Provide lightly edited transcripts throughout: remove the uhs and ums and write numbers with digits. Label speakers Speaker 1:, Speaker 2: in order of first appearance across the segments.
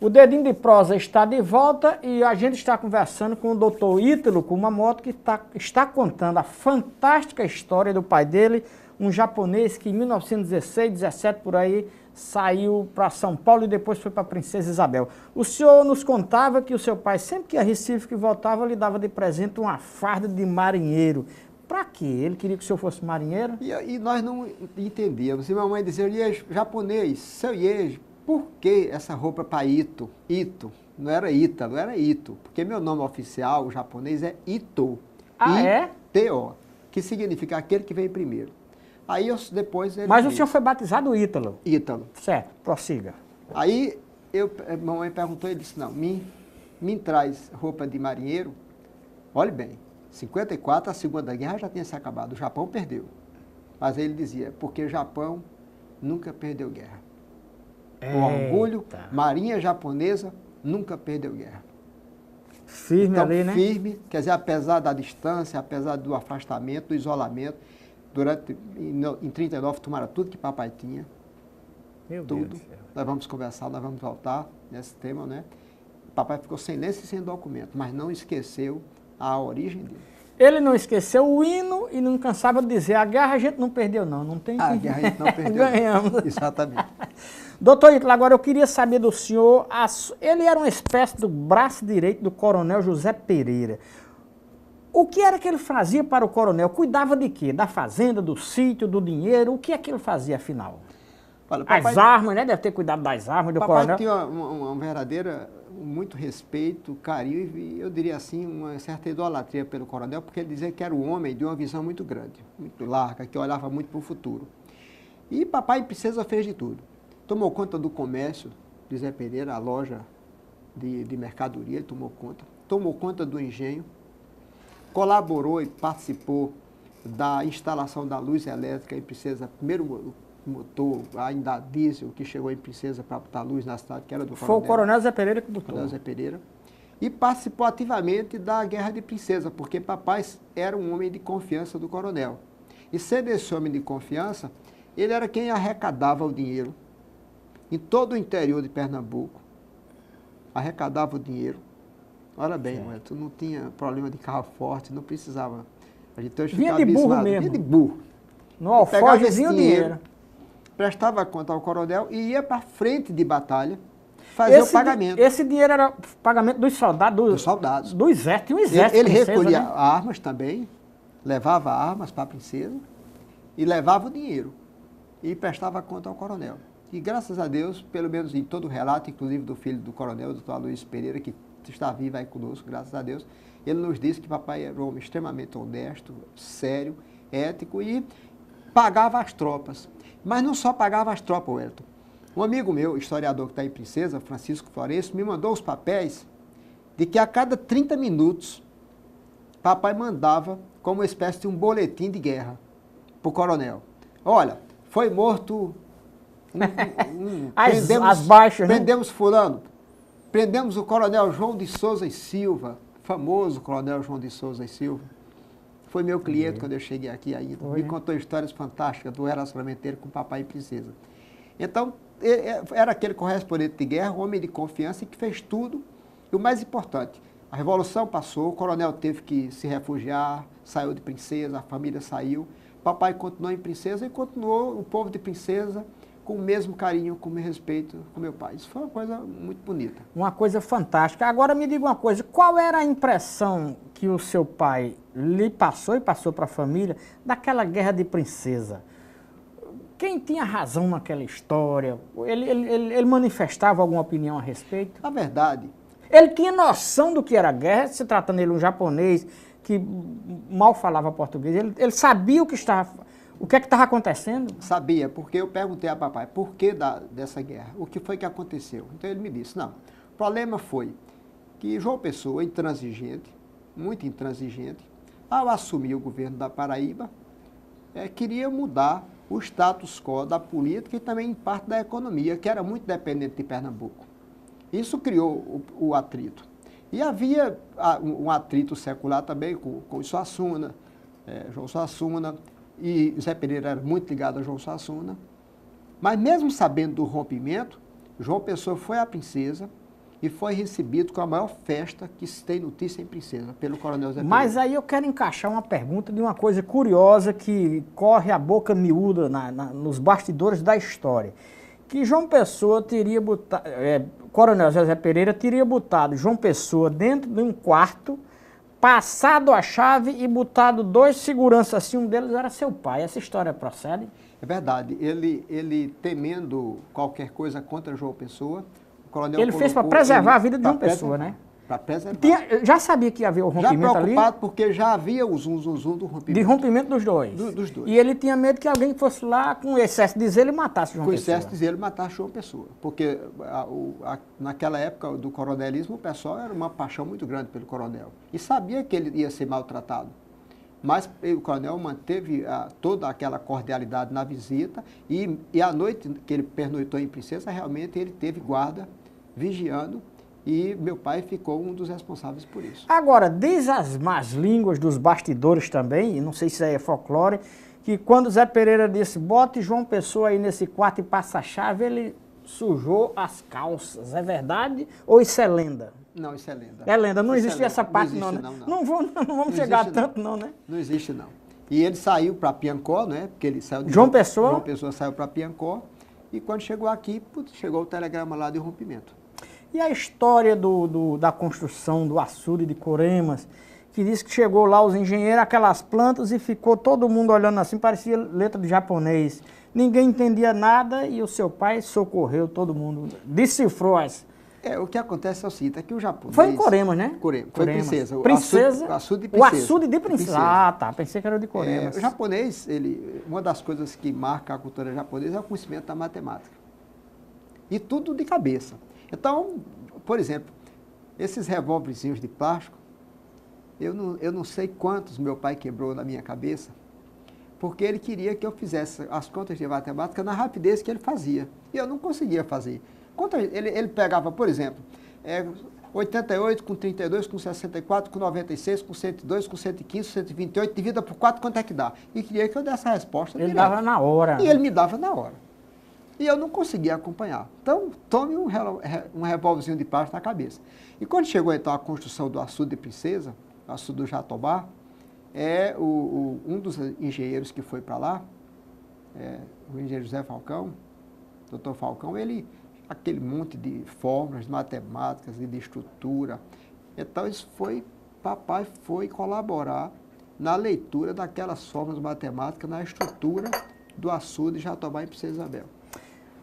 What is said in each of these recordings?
Speaker 1: O Dedinho de Prosa está de volta e a gente está conversando com o doutor Ítalo Kumamoto, que está contando a fantástica história do pai dele, um japonês que em 1916, 17 por aí, saiu para São Paulo e depois foi para a Princesa Isabel. O senhor nos contava que o seu pai, sempre que ia a Recife que voltava, lhe dava de presente uma farda de marinheiro. Para quê? Ele queria que o senhor fosse marinheiro?
Speaker 2: E nós não entendíamos. E mamãe dizia, Iej, japonês, seu Iej, por que essa roupa para Ito? Ito, não era Ítalo, era Ito. Porque meu nome oficial, o japonês, é Ito. I-T-O, que significa aquele que veio primeiro. Aí depois ele
Speaker 1: Mas o senhor foi batizado Ítalo?
Speaker 2: Ítalo.
Speaker 1: Certo, prossiga.
Speaker 2: Aí mamãe perguntou, ele disse, não, me traz roupa de marinheiro. Olhe bem, 54, a Segunda Guerra já tinha se acabado, o Japão perdeu. Mas ele dizia, porque o Japão nunca perdeu guerra. O orgulho, marinha japonesa nunha perdeu guerra.
Speaker 1: Firme
Speaker 2: então,
Speaker 1: ali, né?
Speaker 2: Firme, quer dizer, apesar da distância, apesar do afastamento, do isolamento, em 39 tomaram tudo que papai tinha.
Speaker 1: Meu
Speaker 2: tudo.
Speaker 1: Deus do céu.
Speaker 2: Nós vamos conversar, nós vamos voltar nesse tema, né? Papai ficou sem lenço e sem documento, mas não esqueceu a origem dele.
Speaker 1: Ele não esqueceu o hino e não cansava de dizer, a guerra a gente não perdeu não, não tem...
Speaker 2: A guerra a gente não perdeu.
Speaker 1: Ganhamos.
Speaker 2: Exatamente.
Speaker 1: Doutor Ítalo, agora eu queria saber do senhor, ele era uma espécie do braço direito do coronel José Pereira. O que era que ele fazia para o coronel? Cuidava de quê? Da fazenda, do sítio, do dinheiro? O que é que ele fazia, afinal?
Speaker 2: Olha, papai,
Speaker 1: as armas, né? Deve ter cuidado das armas do
Speaker 2: papai
Speaker 1: coronel.
Speaker 2: Tinha uma verdadeira, muito respeito, carinho e, eu diria assim, uma certa idolatria pelo coronel, porque ele dizia que era um homem de uma visão muito grande, muito larga, que olhava muito para o futuro. E papai e princesa fez de tudo. Tomou conta do comércio de Zé Pereira, a loja de mercadoria, ele tomou conta. Tomou conta do engenho, colaborou e participou da instalação da luz elétrica em Princesa, primeiro motor, ainda diesel, que chegou em Princesa para botar luz na cidade, que era do
Speaker 1: Foi o coronel Zé Pereira que botou.
Speaker 2: Coronel Zé Pereira. E participou ativamente da Guerra de Princesa, porque papai era um homem de confiança do coronel. E sendo esse homem de confiança, ele era quem arrecadava o dinheiro em todo o interior de Pernambuco. Arrecadava o dinheiro. Olha bem, tu não tinha problema de carro forte, não precisava. A gente hoje
Speaker 1: vinha de burro mesmo.
Speaker 2: Vinha de burro.
Speaker 1: No alforjezinho o dinheiro.
Speaker 2: Prestava conta ao coronel e ia para frente de batalha fazer o pagamento.
Speaker 1: Esse dinheiro era pagamento dos soldados?
Speaker 2: Dos soldados.
Speaker 1: Do exército, tinha um exército.
Speaker 2: Ele
Speaker 1: princesa,
Speaker 2: recolhia
Speaker 1: né?
Speaker 2: armas também, levava armas para a princesa e levava o dinheiro. E prestava conta ao coronel. E graças a Deus, pelo menos em todo o relato, inclusive do filho do coronel, o doutor Aloysio Pereira, que está vivo aí conosco, graças a Deus, ele nos disse que papai era um homem extremamente honesto, sério, ético e pagava as tropas. Mas não só pagava as tropas, Wellington. Um amigo meu, historiador que está em Princesa, Francisco Florencio, me mandou os papéis de que a cada 30 minutos papai mandava como uma espécie de um boletim de guerra para o coronel. Olha, foi morto
Speaker 1: as baixas,
Speaker 2: prendemos fulano, prendemos o coronel João de Souza e Silva, famoso coronel João de Souza e Silva. Foi meu cliente quando eu cheguei aqui ainda. Me contou histórias fantásticas do relacionamento dele com o papai e princesa. Então, era aquele correspondente de guerra, um homem de confiança e que fez tudo. E o mais importante, a Revolução passou, o coronel teve que se refugiar, saiu de Princesa, a família saiu. Papai continuou em Princesa e continuou o povo de Princesa com o mesmo carinho, com o mesmo respeito com meu pai. Isso foi uma coisa muito bonita.
Speaker 1: Uma coisa fantástica. Agora me diga uma coisa, qual era a impressão que o seu pai lhe passou e passou para a família daquela Guerra de Princesa? Quem tinha razão naquela história? Ele manifestava alguma opinião a respeito?
Speaker 2: A verdade...
Speaker 1: Ele tinha noção do que era guerra, se tratando dele um japonês que mal falava português. Ele sabia o que é que estava acontecendo?
Speaker 2: Sabia, porque eu perguntei a papai, por que dessa guerra? O que foi que aconteceu? Então ele me disse, não, o problema foi que João Pessoa, intransigente, muito intransigente, ao assumir o governo da Paraíba, queria mudar o status quo da política e também em parte da economia, que era muito dependente de Pernambuco. Isso criou o atrito. E havia um atrito secular também com o Suassuna, João Suassuna, e Zé Pereira era muito ligado a João Suassuna. Mas mesmo sabendo do rompimento, João Pessoa foi à Princesa e foi recebido com a maior festa que se tem notícia em Princesa, pelo Coronel Zé Pereira.
Speaker 1: Mas aí eu quero encaixar uma pergunta de uma coisa curiosa que corre a boca miúda nos bastidores da história. Que João Pessoa teria botado, Coronel Zé Pereira teria botado João Pessoa dentro de um quarto, passado a chave e botado 2 seguranças assim, um deles era seu pai. Essa história procede?
Speaker 2: É verdade. Ele temendo qualquer coisa contra João Pessoa, o coronel
Speaker 1: ele fez para preservar a vida de João Pessoa, né?
Speaker 2: Para preservar.
Speaker 1: Já sabia que ia haver o rompimento
Speaker 2: já preocupado
Speaker 1: ali?
Speaker 2: Porque já havia o zum do rompimento.
Speaker 1: De rompimento dos dois.
Speaker 2: Dos dois.
Speaker 1: E ele tinha medo que alguém fosse lá com excesso de zelo e matasse João Pessoa.
Speaker 2: Com excesso de zelo e matasse João Pessoa. Porque naquela época do coronelismo, o pessoal era uma paixão muito grande pelo coronel. E sabia que ele ia ser maltratado. Mas o coronel manteve toda aquela cordialidade na visita e à noite que ele pernoitou em Princesa, realmente ele teve guarda, vigiando, e meu pai ficou um dos responsáveis por isso.
Speaker 1: Agora, diz as más línguas dos bastidores também, e não sei se isso aí é folclore, que quando Zé Pereira disse, bote João Pessoa aí nesse quarto e passa a chave, ele sujou as calças. É verdade ou isso é lenda?
Speaker 2: Não, isso é lenda.
Speaker 1: É lenda, não
Speaker 2: isso
Speaker 1: existe essa parte não, né? Não vamos chegar a tanto não, né?
Speaker 2: Não existe não. E ele saiu para Piancó, né? Porque ele saiu de
Speaker 1: João Pessoa?
Speaker 2: João Pessoa saiu para Piancó e quando chegou aqui, chegou o telegrama lá de rompimento.
Speaker 1: E a história da construção do açude de Coremas, que diz que chegou lá os engenheiros, aquelas plantas, e ficou todo mundo olhando assim, parecia letra de japonês. Ninguém entendia nada e o seu pai socorreu todo mundo, decifrou as...
Speaker 2: O que acontece é o seguinte, é que o japonês...
Speaker 1: Foi em Coremas, né?
Speaker 2: Foi Princesa.
Speaker 1: Princesa.
Speaker 2: O açude de Princesa.
Speaker 1: O açude de Princesa. Ah, tá. Pensei que era de Coremas.
Speaker 2: O japonês, uma das coisas que marca a cultura japonesa é o conhecimento da matemática. E tudo de cabeça. Então, por exemplo, esses revólverzinhos de plástico, eu não sei quantos meu pai quebrou na minha cabeça, porque ele queria que eu fizesse as contas de matemática na rapidez que ele fazia. E eu não conseguia fazer. Ele pegava, por exemplo, 88 com 32, com 64, com 96, com 102, com 115, 128, divida por 4, quanto é que dá? E queria que eu desse a resposta
Speaker 1: direto. Ele dava na hora.
Speaker 2: E ele me dava na hora. E eu não conseguia acompanhar. Então, tome um revólverzinho de plástico na cabeça. E quando chegou, então, a construção do açude de Princesa, o açude do Jatobá, um dos engenheiros que foi para lá, o engenheiro José Falcão, doutor Falcão, aquele monte de fórmulas matemáticas e de estrutura. Então, papai foi colaborar na leitura daquelas fórmulas matemáticas, na estrutura do açude de Jatobá em Princesa Isabel.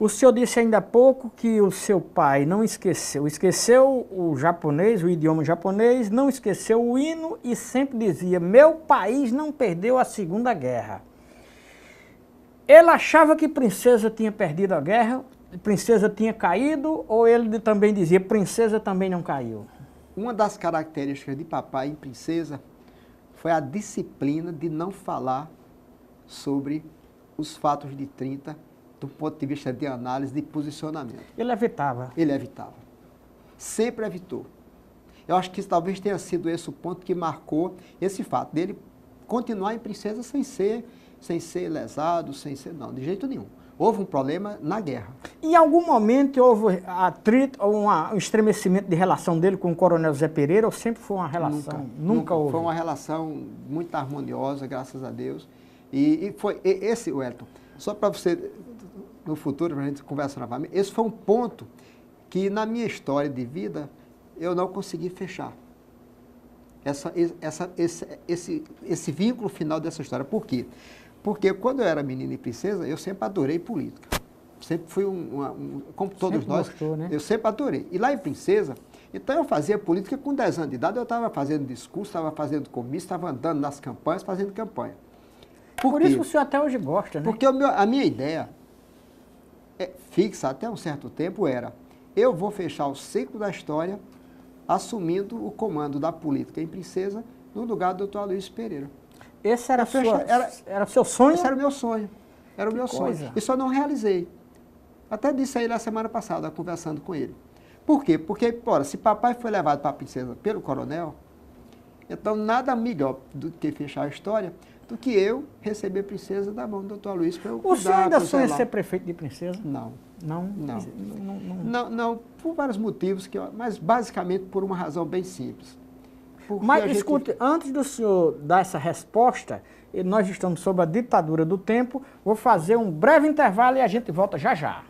Speaker 1: O senhor disse ainda há pouco que o seu pai não esqueceu o japonês, o idioma japonês, não esqueceu o hino e sempre dizia, meu país não perdeu a Segunda Guerra. Ele achava que Princesa tinha perdido a guerra, Princesa tinha caído, ou ele também dizia, Princesa também não caiu?
Speaker 2: Uma das características de papai em Princesa foi a disciplina de não falar sobre os fatos de 30, do ponto de vista de análise, de posicionamento.
Speaker 1: Ele evitava.
Speaker 2: Ele evitava. Sempre evitou. Eu acho que talvez tenha sido esse o ponto que marcou esse fato dele continuar em Princesa sem ser lesado, de jeito nenhum. Houve um problema na guerra.
Speaker 1: Em algum momento houve atrito ou um estremecimento de relação dele com o Coronel Zé Pereira ou sempre foi uma relação? Nunca houve?
Speaker 2: Foi uma relação muito harmoniosa, graças a Deus. E foi esse, Wellington, só para você, no futuro, para a gente conversar novamente, esse foi um ponto que na minha história de vida eu não consegui fechar. Esse vínculo final dessa história. Por quê? Porque quando eu era menino e princesa, eu sempre adorei política. Sempre fui como todos
Speaker 1: sempre
Speaker 2: nós,
Speaker 1: gostou, né?
Speaker 2: Eu sempre adorei. E lá em Princesa, então eu fazia política com 10 anos de idade, eu estava fazendo discurso, estava fazendo comício, estava andando nas campanhas, fazendo campanha.
Speaker 1: Por isso que o senhor até hoje gosta, né?
Speaker 2: Porque a minha ideia fixa até um certo tempo era, eu vou fechar o ciclo da história assumindo o comando da política em Princesa no lugar do Dr. Aloysio Pereira.
Speaker 1: Esse era o seu sonho?
Speaker 2: Esse era o meu sonho. Era o meu sonho. Isso eu não realizei. Até disse aí na semana passada, conversando com ele. Por quê? Porque, se papai foi levado para a Princesa pelo coronel, então nada melhor do que fechar a história do que eu receber Princesa da mão do doutor Aloysio para eu
Speaker 1: O senhor ainda sonha
Speaker 2: zelar.
Speaker 1: ser prefeito de Princesa?
Speaker 2: Não.
Speaker 1: Não?
Speaker 2: Não, por vários motivos, mas basicamente por uma razão bem simples. Porque
Speaker 1: Mas, escute, antes do senhor dar essa resposta, nós estamos sob a ditadura do tempo, vou fazer um breve intervalo e a gente volta já já.